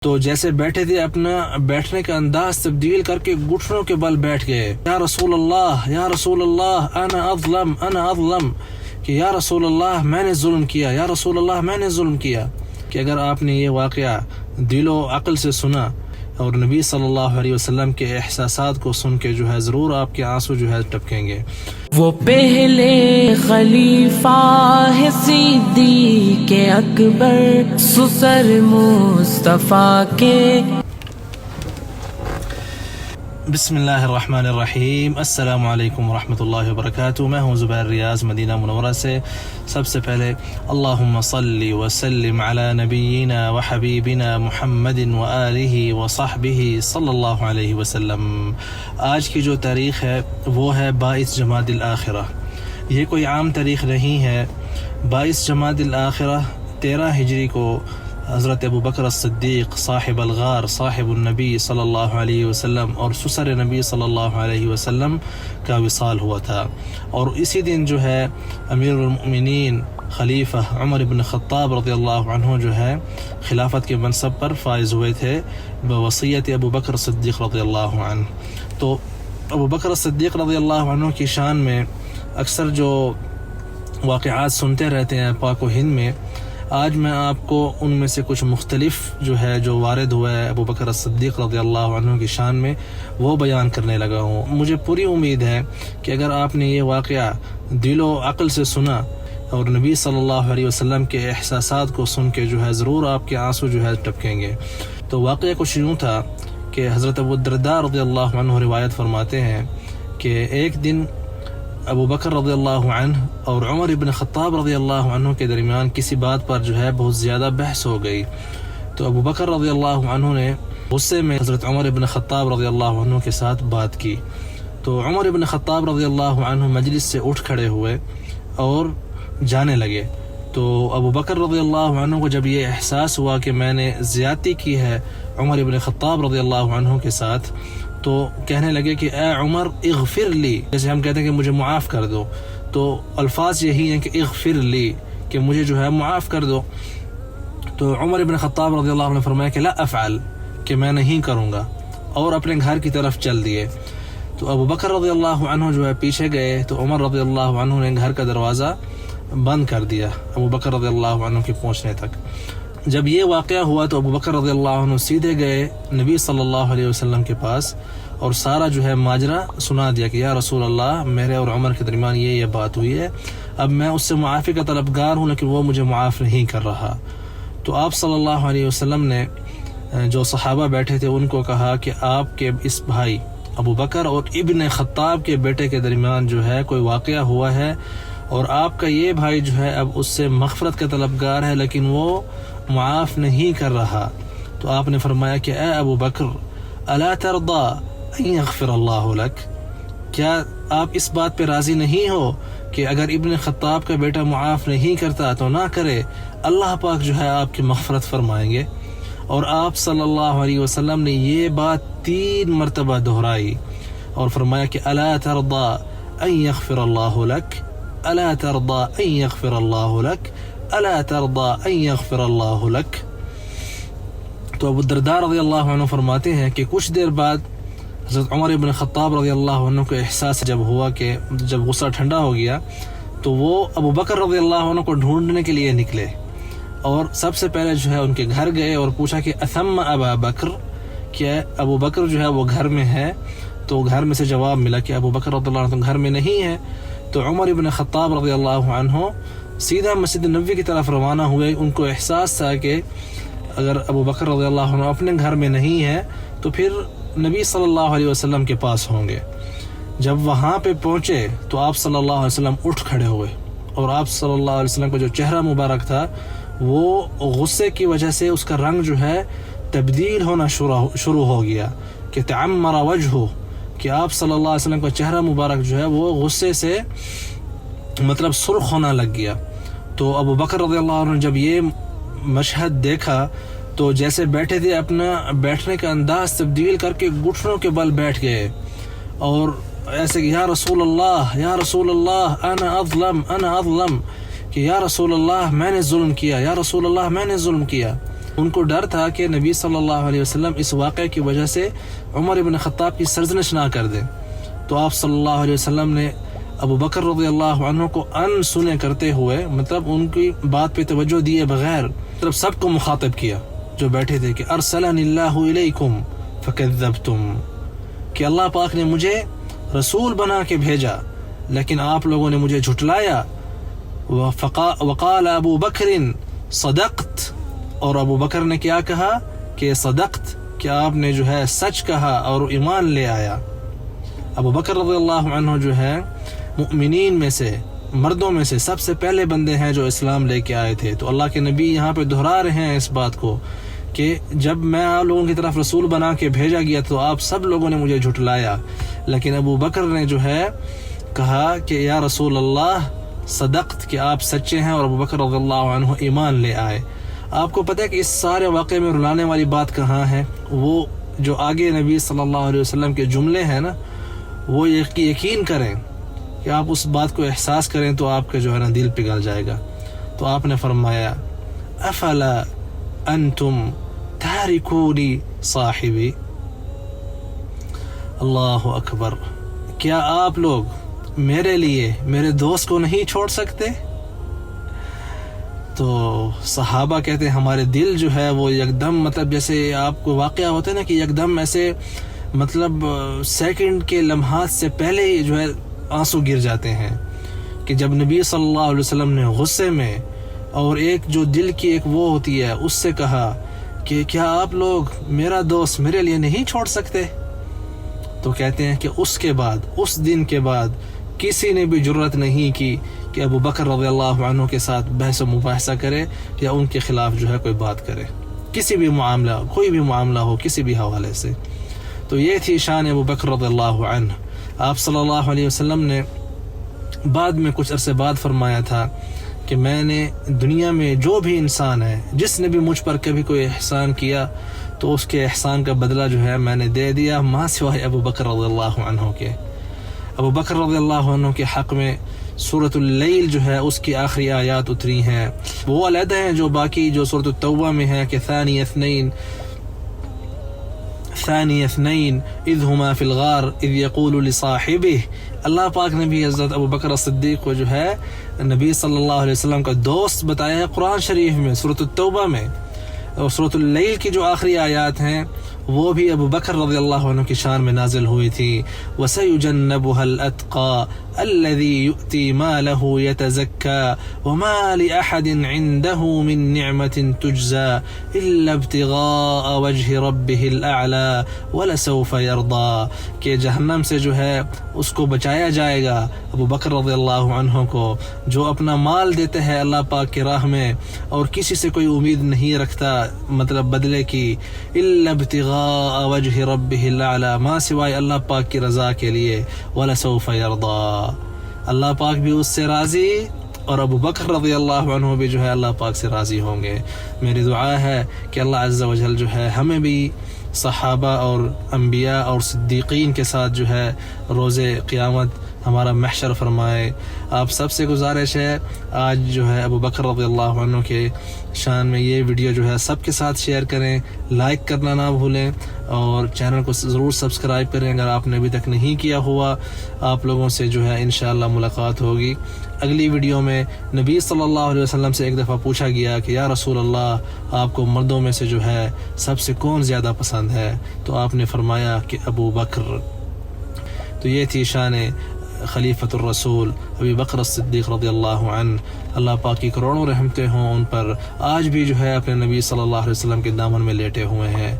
تو جیسے بیٹھے تھے اپنا بیٹھنے کا انداز تبدیل کر کے گھٹنوں کے بل بیٹھ گئے. یا رسول اللہ انا اظلم کہ یا رسول اللہ میں نے ظلم کیا، یا رسول اللہ میں نے ظلم کیا. کہ اگر آپ نے یہ واقعہ دل و عقل سے سنا اور نبی صلی اللہ علیہ وسلم کے احساسات کو سن کے جو ہے ضرور آپ کے آنسو جو ہے ٹپکیں گے. وہ پہلے خلیفہ ہے صدیق اکبر، سسر مصطفیٰ کے. بسم اللہ الرحمن الرحیم. السلام علیکم ورحمۃ اللہ وبرکاتہ. میں ہوں زبیر ریاض مدینہ منورہ سے. سب سے پہلے اللہم صلی وسلم علی نبینا وحبیبنا محمد وآلہ وصحبہ صلی اللہ علیہ وسلم. آج کی جو تاریخ ہے وہ ہے 22 جمادی الآخرہ. یہ کوئی عام تاریخ نہیں ہے. 22 جمادی الآخرہ 13 ہجری کو حضرت ابو بکر الصدیق صاحب الغار صاحب النبی صلی اللہ علیہ وسلم اور سسر نبی صلی اللہ علیہ وسلم کا وصال ہوا تھا. اور اسی دن جو ہے امیر المؤمنین خلیفہ عمر بن خطاب رضی اللہ عنہ جو ہے خلافت کے منصب پر فائز ہوئے تھے بوصیت ابو بکر صدیق رضی اللہ عنہ. تو ابو بکر صدیق رضی اللہ عنہ کی شان میں اکثر جو واقعات سنتے رہتے ہیں پاک و ہند میں، آج میں آپ کو ان میں سے کچھ مختلف جو ہے جو وارد ہوا ہے ابو بکر صدیق رضی اللہ عنہ کی شان میں وہ بیان کرنے لگا ہوں. مجھے پوری امید ہے کہ اگر آپ نے یہ واقعہ دل و عقل سے سنا اور نبی صلی اللہ علیہ وسلم کے احساسات کو سن کے جو ہے ضرور آپ کے آنسو جو ہے ٹپکیں گے. تو واقعہ کچھ یوں تھا کہ حضرت ابو الدرداء رضی اللہ عنہ روایت فرماتے ہیں کہ ایک دن ابو بکر رضی اللہ عنہ اور عمر بن خطاب رضی اللہ عنہ کے درمیان کسی بات پر جو ہے بہت زیادہ بحث ہو گئی. تو ابو بکر رضی اللہ عنہ نے غصے میں حضرت عمر بن خطاب رضی اللہ عنہ کے ساتھ بات کی. تو عمر بن خطاب رضی اللہ عنہ مجلس سے اٹھ کھڑے ہوئے اور جانے لگے. تو ابو بکر رضی اللہ عنہ کو جب یہ احساس ہوا کہ میں نے زیادتی کی ہے عمر بن خطاب رضی اللہ عنہ کے ساتھ، تو کہنے لگے کہ اے عمر اغفر لی، جیسے ہم کہتے ہیں کہ مجھے معاف کر دو. تو الفاظ یہی ہیں کہ اغفر لی، کہ مجھے جو ہے معاف کر دو. تو عمر بن خطاب رضی اللہ عنہ نے فرمایا کہ لا افعل، کہ میں نہیں کروں گا، اور اپنے گھر کی طرف چل دیے. تو ابو بکر رضی اللہ عنہ جو ہے پیچھے گئے تو عمر رضی اللہ عنہ نے گھر کا دروازہ بند کر دیا ابو بکر رضی اللہ عنہ کے پہنچنے تک. جب یہ واقعہ ہوا تو ابو بکر رضی اللہ عنہ سیدھے گئے نبی صلی اللہ علیہ وسلم کے پاس اور سارا جو ہے ماجرا سنا دیا کہ یا رسول اللہ میرے اور عمر کے درمیان یہ بات ہوئی ہے، اب میں اس سے معافی کا طلبگار ہوں لیکن وہ مجھے معاف نہیں کر رہا. تو آپ صلی اللہ علیہ وسلم نے جو صحابہ بیٹھے تھے ان کو کہا کہ آپ کے اس بھائی ابو بکر اور ابن خطاب کے بیٹے کے درمیان جو ہے کوئی واقعہ ہوا ہے اور آپ کا یہ بھائی جو ہے اب اس سے مغفرت کا طلبگار ہے لیکن وہ معاف نہیں کر رہا. تو آپ نے فرمایا کہ اے ابو بکر الا ترضى ان یغفر اللہ لک، کیا آپ اس بات پہ راضی نہیں ہو کہ اگر ابن خطاب کا بیٹا معاف نہیں کرتا تو نہ کرے، اللہ پاک جو ہے آپ کی مغفرت فرمائیں گے. اور آپ صلی اللہ علیہ وسلم نے یہ بات 3 مرتبہ دہرائی اور فرمایا کہ الا ترضى ان یغفر اللہ لک، الا ترضى ان یغفر اللہ لک، الا ترضى ان یغفر اللہ لک. تو ابو الدرداء رضی اللہ عنہ فرماتے ہیں کہ کچھ دیر بعد حضرت عمر بن خطاب رضی اللہ عنہ کو احساس جب ہوا کہ جب غصہ ٹھنڈا ہو گیا تو وہ ابو بکر رضی اللہ عنہ کو ڈھونڈنے کے لیے نکلے اور سب سے پہلے جو ہے ان کے گھر گئے اور پوچھا کہ اثم ابا بکر، کیا ابو بکر جو ہے وہ گھر میں ہے؟ تو گھر میں سے جواب ملا کہ ابو بکر رضی اللہ عنہ گھر میں نہیں ہے. تو عمر بن خطاب رضی اللہ عنہ سیدھا مسجد نبوی کی طرف روانہ ہوئے. ان کو احساس تھا کہ اگر ابو بکر رضی اللہ عنہ اپنے گھر میں نہیں ہے تو پھر نبی صلی اللہ علیہ وسلم کے پاس ہوں گے. جب وہاں پہ پہنچے تو آپ صلی اللہ علیہ وسلم اٹھ کھڑے ہوئے اور آپ صلی اللہ علیہ وسلم کا جو چہرہ مبارک تھا وہ غصے کی وجہ سے اس کا رنگ جو ہے تبدیل ہونا شروع ہو گیا کہ تعمر وجہہ، کہ آپ صلی اللہ علیہ وسلم کا چہرہ مبارک جو ہے وہ غصے سے مطلب سرخ ہونا لگ گیا. تو ابو بکر رضی اللہ عنہ جب یہ مشہد دیکھا تو جیسے بیٹھے تھے اپنا بیٹھنے کا انداز تبدیل کر کے گھٹنوں کے بل بیٹھ گئے اور ایسے کہ یا رسول اللہ انا اظلم کہ یا رسول اللہ میں نے ظلم کیا، یا رسول اللہ میں نے ظلم کیا. ان کو ڈر تھا کہ نبی صلی اللہ علیہ وسلم اس واقعے کی وجہ سے عمر ابن خطاب کی سرزنش نہ کر دیں. تو آپ صلی اللہ علیہ وسلم نے ابو بکر رضی اللہ عنہ کو ان سنے کرتے ہوئے، مطلب ان کی بات پہ توجہ دیے بغیر، مطلب سب کو مخاطب کیا جو بیٹھے تھے کہ ارسلنی اللہ الیکم فکذبتم، کہ اللہ پاک نے مجھے رسول بنا کے بھیجا لیکن آپ لوگوں نے مجھے جھٹلایا. وقال ابو بکر صدقت، اور ابو بکر نے کیا کہا کہ صدقت، کہ آپ نے جو ہے سچ کہا اور ایمان لے آیا. ابو بکر رضی اللہ عنہ جو ہے مؤمنین میں سے، مردوں میں سے سب سے پہلے بندے ہیں جو اسلام لے کے آئے تھے. تو اللہ کے نبی یہاں پہ دہرا رہے ہیں اس بات کو کہ جب میں آپ لوگوں کی طرف رسول بنا کے بھیجا گیا تو آپ سب لوگوں نے مجھے جھٹلایا، لیکن ابو بکر نے جو ہے کہا کہ یا رسول اللہ صدقت، کہ آپ سچے ہیں، اور ابو بکر رضی اللہ عنہ ایمان لے آئے. آپ کو پتہ ہے کہ اس سارے واقعے میں رلانے والی بات کہاں ہے؟ وہ جو آگے نبی صلی اللہ علیہ وسلم کے جملے ہیں نا، وہ یقین کریں کہ آپ اس بات کو احساس کریں تو آپ کا جو ہے نا دل پگھل جائے گا. تو آپ نے فرمایا افلا انتم تارکونی صاحبی، اللہ اکبر، کیا آپ لوگ میرے لیے میرے دوست کو نہیں چھوڑ سکتے؟ تو صحابہ کہتے ہیں ہمارے دل جو ہے وہ یکدم، مطلب جیسے آپ کو واقعہ ہوتا ہے نا کہ یکدم ایسے مطلب سیکنڈ کے لمحات سے پہلے ہی جو ہے آنسو گر جاتے ہیں کہ جب نبی صلی اللہ علیہ وسلم نے غصے میں اور ایک جو دل کی ایک وہ ہوتی ہے اس سے کہا کہ کیا آپ لوگ میرا دوست میرے لیے نہیں چھوڑ سکتے؟ تو کہتے ہیں کہ اس کے بعد، اس دن کے بعد کسی نے بھی جرت نہیں کی کہ ابو بکر رضی اللہ عنہ کے ساتھ بحث و مباحثہ کرے یا ان کے خلاف جو ہے کوئی بات کرے، کسی بھی معاملہ، کوئی بھی معاملہ ہو کسی بھی حوالے سے. تو یہ تھی شان ابو بکر رضی اللہ عنہ. آپ صلی اللہ علیہ وسلم نے بعد میں کچھ عرصے بعد فرمایا تھا کہ میں نے دنیا میں جو بھی انسان ہے، جس نے بھی مجھ پر کبھی کوئی احسان کیا تو اس کے احسان کا بدلہ جو ہے میں نے دے دیا، ماں سوائے ابو بکر رضی اللہ عنہ کے. ابو بکر رضی اللہ عنہ کے حق میں سورۃ اللیل جو ہے اس کی آخری آیات اتری ہیں، وہ علیحدہ ہیں جو باقی جو سورۃ التوبہ میں ہے کہ ثانی اثنین اذ ہما فی الغار اذ یقول لصاحبہ. اللہ پاک نے بھی حضرت ابو بکر صدیق کو جو ہے نبی صلی اللہ علیہ وسلم کا دوست بتایا ہے قرآن شریف میں سورۃ التوبہ میں. اور سورۃ اللیل کی جو آخری آیات ہیں وہ بھی ابو بکر رضی اللہ عنہ کی شان میں نازل ہوئی تھی. وَسَيُجَنَّبُهَا الْأَتْقَى الَّذِي يُؤْتِي مَالَهُ يَتَزَكَّى وَمَا لِأَحَدٍ عِندَهُ مِن نِعْمَةٍ تُجْزَى إِلَّا ابْتِغَاءَ وَجْهِ رَبِّهِ الْأَعْلَى وَلَسَوْفَ يَرْضَى، کہ جہنم سے جو ہے اس کو بچایا جائے گا ابو بکر رضی اللہ عنہ کو، جو اپنا مال دیتے ہیں اللہ پاک کی راہ میں اور کسی سے کوئی امید نہیں رکھتا مطلب بدلے کی. إِلَّا ابتغاء وجہ ربہ الاعلی، ماں سوائے اللہ پاک کی رضا کے لیے. ولسوف یرضی، اللہ پاک بھی اس سے راضی اور ابو بکر رضی اللہ عنہ بھی جو ہے اللہ پاک سے راضی ہوں گے. میری دعا ہے کہ اللہ عز و جل جو ہے ہمیں بھی صحابہ اور انبیاء اور صدیقین کے ساتھ جو ہے روز قیامت ہمارا محشر فرمائے. آپ سب سے گزارش ہے آج جو ہے ابو بکر رضی اللہ عنہ کے شان میں یہ ویڈیو جو ہے سب کے ساتھ شیئر کریں، لائک کرنا نہ بھولیں اور چینل کو ضرور سبسکرائب کریں اگر آپ نے ابھی تک نہیں کیا ہوا. آپ لوگوں سے جو ہے انشاءاللہ ملاقات ہوگی. اگلی ویڈیو میں نبی صلی اللہ علیہ وسلم سے ایک دفعہ پوچھا گیا کہ یا رسول اللہ آپ کو مردوں میں سے جو ہے سب سے کون زیادہ پسند ہے؟ تو آپ نے فرمایا کہ ابو بکر. تو یہ تھی شان خلیفۃ الرسول ابی بکر الصدیق رضی اللہ عنہ. اللہ پاک کی کروڑوں رحمتیں ہوں ان پر، آج بھی جو ہے اپنے نبی صلی اللہ علیہ وسلم کے دامن میں لیٹے ہوئے ہیں.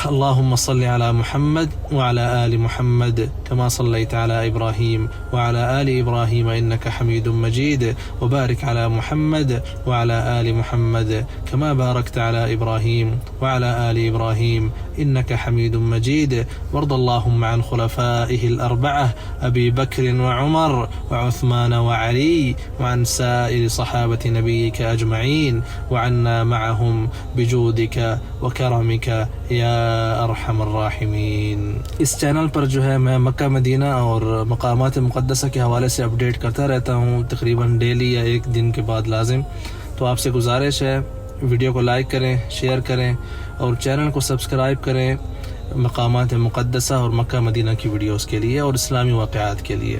اللهم صل على محمد وعلى آل محمد كما صليت على إبراهيم وعلى آل إبراهيم إنك حميد مجيد، وبارك على محمد وعلى آل محمد كما باركت على إبراهيم وعلى آل إبراهيم إنك حميد مجيد. وارض اللهم عن خلفائه الأربعة أبي بكر وعمر وعثمان وعلي وعن سائر صحابة نبيك أجمعين، وعنا معهم بجودك وكرمك یا ارحم الراحمین. اس چینل پر جو ہے میں مکہ مدینہ اور مقامات مقدسہ کے حوالے سے اپڈیٹ کرتا رہتا ہوں تقریباً ڈیلی یا ایک دن کے بعد لازم. تو آپ سے گزارش ہے ویڈیو کو لائک کریں، شیئر کریں اور چینل کو سبسکرائب کریں مقامات مقدسہ اور مکہ مدینہ کی ویڈیوز کے لیے اور اسلامی واقعات کے لیے۔